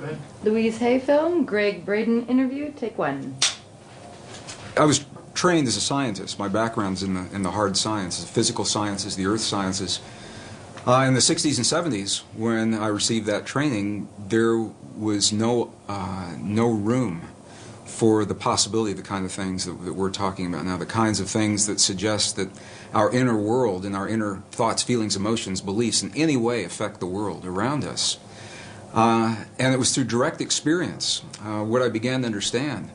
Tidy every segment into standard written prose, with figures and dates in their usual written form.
Good. Louise Hay film, Gregg Braden interview, take one. I was trained as a scientist. My background's in the hard sciences, physical sciences, the earth sciences. In the 60s and 70s, when I received that training, there was no room for the possibility of the kind of things that we're talking about now, the kinds of things that suggest that our inner world and our inner thoughts, feelings, emotions, beliefs in any way affect the world around us. And it was through direct experience. What I began to understand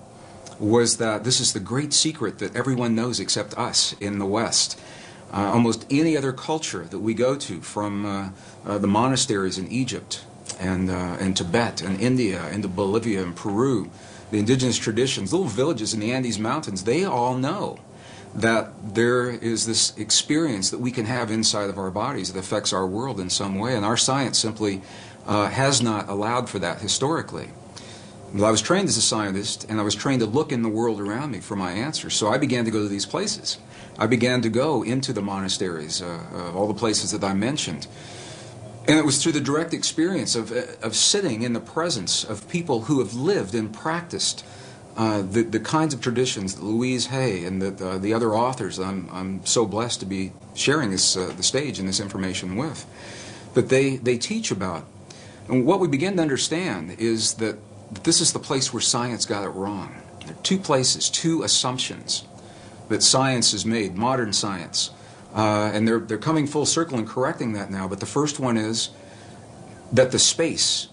was that this is the great secret that everyone knows except us in the West. Almost any other culture that we go to, from the monasteries in Egypt and Tibet and India into Bolivia and Peru, the indigenous traditions, little villages in the Andes Mountains, they all know that there is this experience that we can have inside of our bodies that affects our world in some way, and our science simply has not allowed for that historically. Well, I was trained as a scientist, and I was trained to look in the world around me for my answers, so I began to go to these places. I began to go into the monasteries, all the places that I mentioned. And it was through the direct experience of sitting in the presence of people who have lived and practiced the kinds of traditions that Louise Hay and the other authors I'm so blessed to be sharing the stage and this information with, that they teach about. And what we begin to understand is that this is the place where science got it wrong. There are two places, two assumptions that science has made, modern science. And they're coming full circle and correcting that now. But the first one is that the space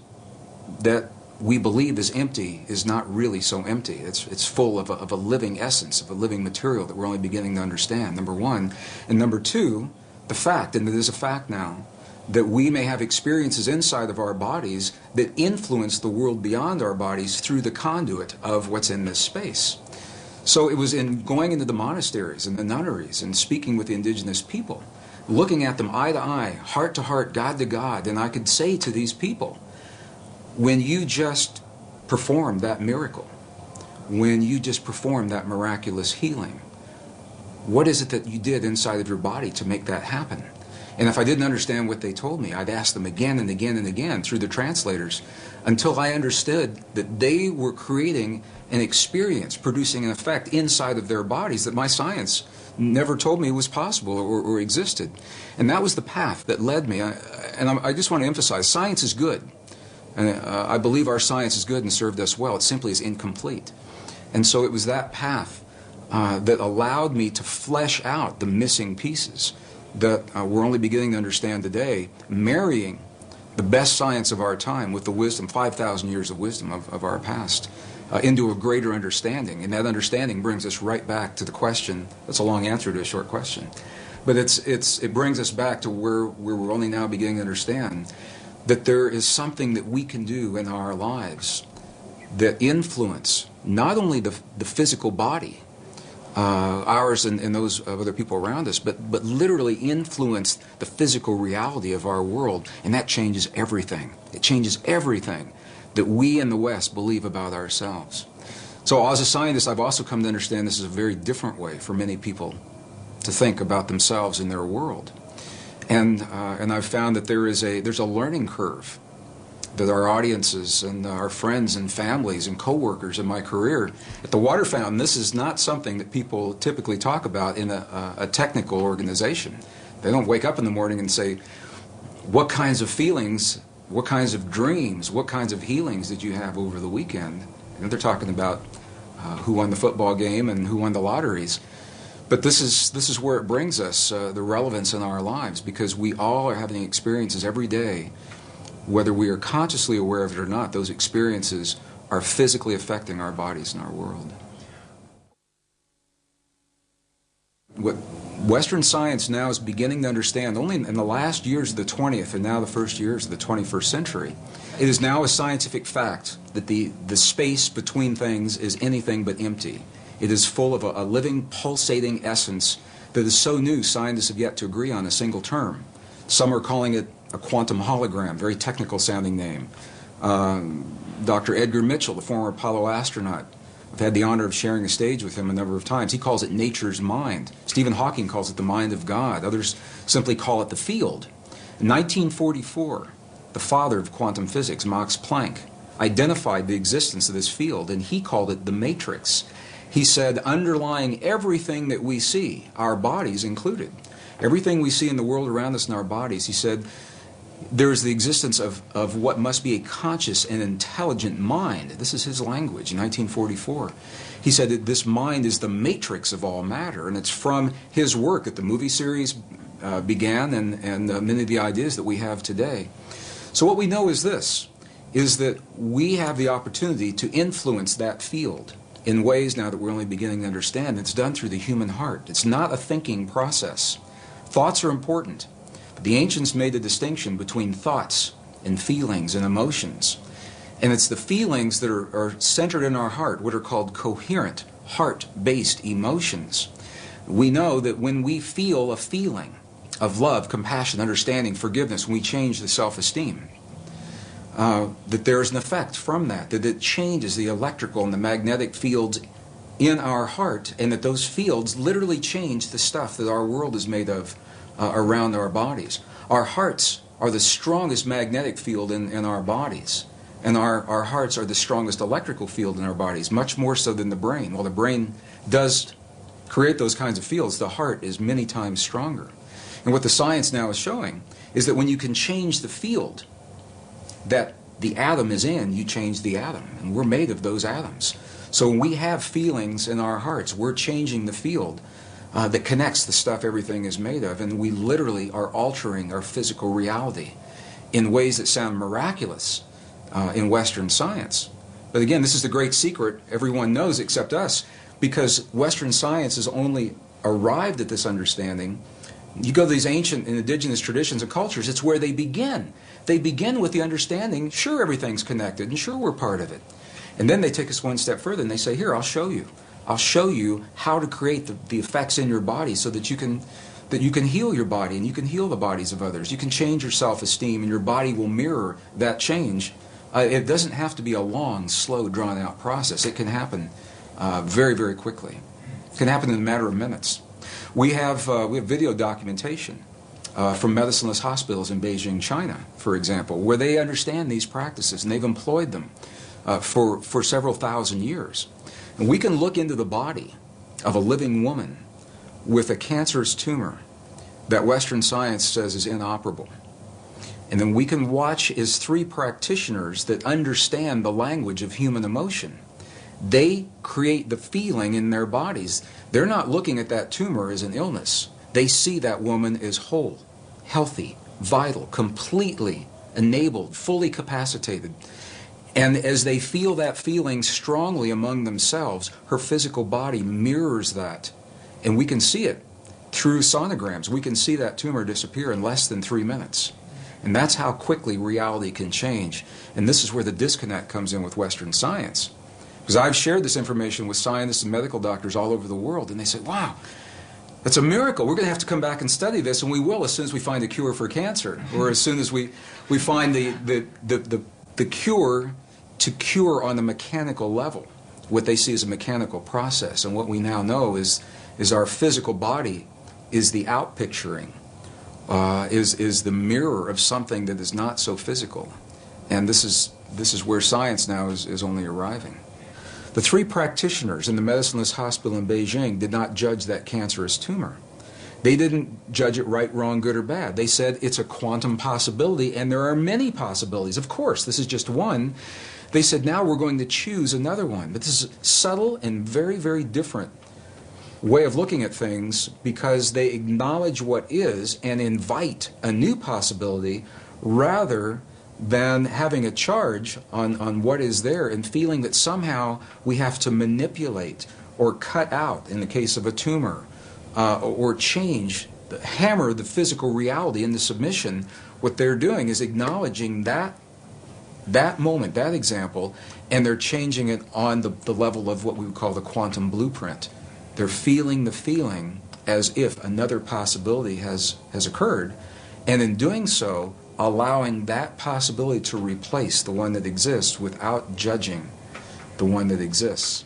that we believe is empty is not really so empty. It's full of a living essence, of a living material that we're only beginning to understand, number one. And number two, the fact, and it is a fact now, that we may have experiences inside of our bodies that influence the world beyond our bodies through the conduit of what's in this space. So it was in going into the monasteries and the nunneries and speaking with the indigenous people, looking at them eye to eye, heart to heart, God to God, and I could say to these people, when you just performed that miracle, when you just performed that miraculous healing, what is it that you did inside of your body to make that happen? And if I didn't understand what they told me, I'd ask them again and again and again through the translators until I understood that they were creating an experience, producing an effect inside of their bodies that my science never told me was possible or existed. And that was the path that led me. I just want to emphasize, science is good. And I believe our science is good and served us well. It simply is incomplete. And so it was that path that allowed me to flesh out the missing pieces that we're only beginning to understand today, marrying the best science of our time with the wisdom, 5,000 years of wisdom of our past, into a greater understanding. And that understanding brings us right back to the question. That's a long answer to a short question. But it brings us back to where we're only now beginning to understand that there is something that we can do in our lives that influence not only the physical body, ours and those of other people around us, but literally influence the physical reality of our world, and that changes everything. It changes everything that we in the West believe about ourselves. So as a scientist, I've also come to understand this is a very different way for many people to think about themselves and their world. And I've found that there's a learning curve that our audiences and our friends and families and coworkers in my career at the Water Fountain, this is not something that people typically talk about in a technical organization. They don't wake up in the morning and say, what kinds of feelings, what kinds of dreams, what kinds of healings did you have over the weekend? And they're talking about who won the football game and who won the lotteries. But this is where it brings us, the relevance in our lives, because we all are having experiences every day. Whether we are consciously aware of it or not, those experiences are physically affecting our bodies and our world. What Western science now is beginning to understand, only in the last years of the 20th and now the first years of the 21st century, it is now a scientific fact that the space between things is anything but empty. It is full of a living, pulsating essence that is so new, scientists have yet to agree on a single term. Some are calling it a quantum hologram, very technical sounding name. Dr. Edgar Mitchell, the former Apollo astronaut, I've had the honor of sharing a stage with him a number of times. He calls it nature's mind. Stephen Hawking calls it the mind of God. Others simply call it the field. In 1944, the father of quantum physics, Max Planck, identified the existence of this field, and he called it the matrix. He said, underlying everything that we see, our bodies included, everything we see in the world around us in our bodies, he said, there is the existence of what must be a conscious and intelligent mind. This is his language in 1944. He said that this mind is the matrix of all matter, and it's from his work that the movie series began and many of the ideas that we have today. So what we know is this, is that we have the opportunity to influence that field in ways now that we're only beginning to understand. It's done through the human heart. It's not a thinking process. Thoughts are important. But the ancients made a distinction between thoughts and feelings and emotions. And it's the feelings that are centered in our heart, what are called coherent, heart-based emotions. We know that when we feel a feeling of love, compassion, understanding, forgiveness, when we change the self-esteem, that there is an effect from that it changes the electrical and the magnetic fields in our heart, and that those fields literally change the stuff that our world is made of around our bodies. Our hearts are the strongest magnetic field in our bodies, and our hearts are the strongest electrical field in our bodies, much more so than the brain. While the brain does create those kinds of fields, the heart is many times stronger. And what the science now is showing is that when you can change the field that the atom is in, you change the atom. And we're made of those atoms. So when we have feelings in our hearts, we're changing the field that connects the stuff everything is made of. And we literally are altering our physical reality in ways that sound miraculous in Western science. But again, this is the great secret everyone knows except us, because Western science has only arrived at this understanding. You go to these ancient and indigenous traditions and cultures, it's where they begin. They begin with the understanding, sure, everything's connected, and sure, we're part of it. And then they take us one step further, and they say, here, I'll show you. I'll show you how to create the effects in your body so that you can heal your body, and you can heal the bodies of others. You can change your self-esteem, and your body will mirror that change. It doesn't have to be a long, slow, drawn-out process. It can happen very, very quickly. It can happen in a matter of minutes. We have video documentation from medicineless hospitals in Beijing, China, for example, where they understand these practices and they've employed them for several thousand years. And we can look into the body of a living woman with a cancerous tumor that Western science says is inoperable. And then we can watch as three practitioners that understand the language of human emotion. They create the feeling in their bodies. They're not looking at that tumor as an illness. They see that woman as whole, healthy, vital, completely enabled, fully capacitated. And as they feel that feeling strongly among themselves, her physical body mirrors that. And we can see it through sonograms. We can see that tumor disappear in less than 3 minutes. And that's how quickly reality can change. And this is where the disconnect comes in with Western science. Because I've shared this information with scientists and medical doctors all over the world, and they say, wow, that's a miracle. We're going to have to come back and study this, and we will as soon as we find a cure for cancer, or as soon as we find the cure to cure on a mechanical level, what they see as a mechanical process. And what we now know is our physical body is the outpicturing, is the mirror of something that is not so physical. And this is where science now is only arriving. The three practitioners in the medicineless hospital in Beijing did not judge that cancerous tumor. They didn't judge it right, wrong, good, or bad. They said it's a quantum possibility, and there are many possibilities. Of course, this is just one. They said, now we're going to choose another one. But this is a subtle and very, very different way of looking at things, because they acknowledge what is and invite a new possibility rather than having a charge on what is there and feeling that somehow we have to manipulate or cut out, in the case of a tumor, or change, hammer the physical reality into submission. What they're doing is acknowledging that moment, that example, and they're changing it on the level of what we would call the quantum blueprint. They're feeling the feeling as if another possibility has occurred, and in doing so, allowing that possibility to replace the one that exists without judging the one that exists.